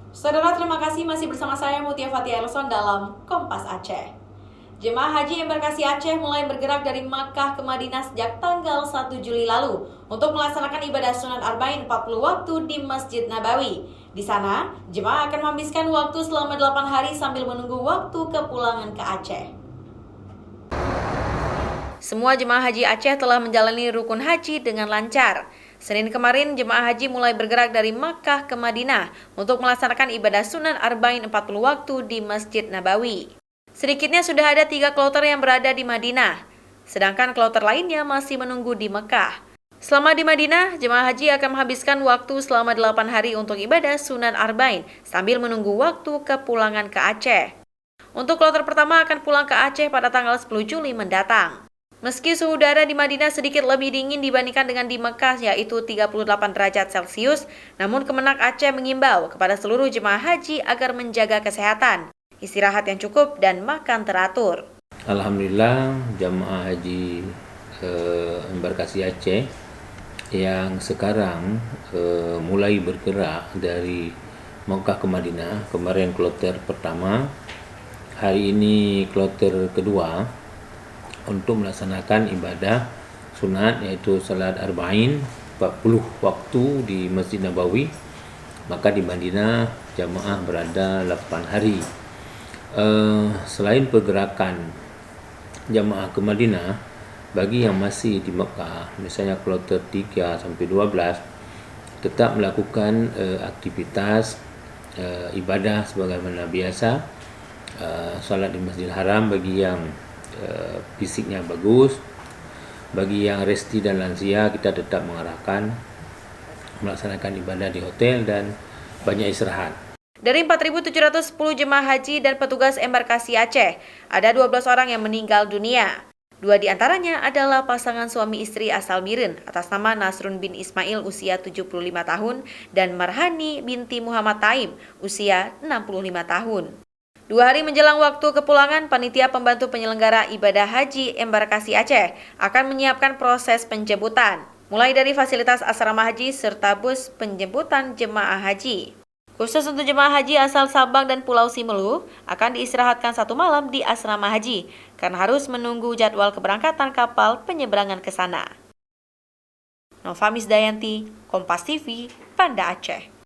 Saudara, terima kasih masih bersama saya Mutia Fatia Elson dalam Kompas Aceh. Jemaah haji embarkasi Aceh mulai bergerak dari Makkah ke Madinah sejak tanggal 1 Juli lalu untuk melaksanakan ibadah sunat Arba'in 40 waktu di Masjid Nabawi. Di sana, jemaah akan menghabiskan waktu selama 8 hari sambil menunggu waktu kepulangan ke Aceh. Semua jemaah haji Aceh telah menjalani rukun haji dengan lancar. Senin kemarin, jemaah haji mulai bergerak dari Makkah ke Madinah untuk melaksanakan ibadah sunat Arba'in 40 waktu di Masjid Nabawi. Sedikitnya sudah ada 3 kloter yang berada di Madinah, sedangkan kloter lainnya masih menunggu di Mekah. Selama di Madinah, jemaah haji akan menghabiskan waktu selama 8 hari untuk ibadah sunat Arba'in sambil menunggu waktu kepulangan ke Aceh. Untuk kloter pertama akan pulang ke Aceh pada tanggal 10 Juli mendatang. Meski suhu udara di Madinah sedikit lebih dingin dibandingkan dengan di Mekah yaitu 38 derajat Celcius, namun Kemenak Aceh mengimbau kepada seluruh jemaah haji agar menjaga kesehatan, istirahat yang cukup, dan makan teratur. Alhamdulillah, jamaah haji embarkasi Aceh yang sekarang mulai bergerak dari Mekah ke Madinah. Kemarin kloter pertama, hari ini kloter kedua untuk melaksanakan ibadah sunat yaitu salat Arba'in 40 waktu di Masjid Nabawi. Maka di Madinah jamaah berada 8 hari. Selain pergerakan jamaah ke Madinah, bagi yang masih di Mekah, misalnya kloter 3 sampai 12, tetap melakukan aktivitas ibadah sebagaimana biasa. Salat di Masjidil Haram bagi yang fisiknya bagus. Bagi yang resti dan lansia, kita tetap mengarahkan melaksanakan ibadah di hotel dan banyak istirahat. Dari 4.710 jemaah haji dan petugas embarkasi Aceh, ada 12 orang yang meninggal dunia. 2 diantaranya adalah pasangan suami istri asal Mirin atas nama Nasrun bin Ismail usia 75 tahun dan Marhani binti Muhammad Taib usia 65 tahun. 2 hari menjelang waktu kepulangan, panitia pembantu penyelenggara ibadah haji embarkasi Aceh akan menyiapkan proses penjemputan, mulai dari fasilitas asrama haji serta bus penjemputan jemaah haji. Khusus untuk jemaah haji asal Sabang dan Pulau Simelu, akan diistirahatkan 1 malam di asrama haji, karena harus menunggu jadwal keberangkatan kapal penyeberangan ke sana. Nova Misdayanti, Kompas TV, Banda Aceh.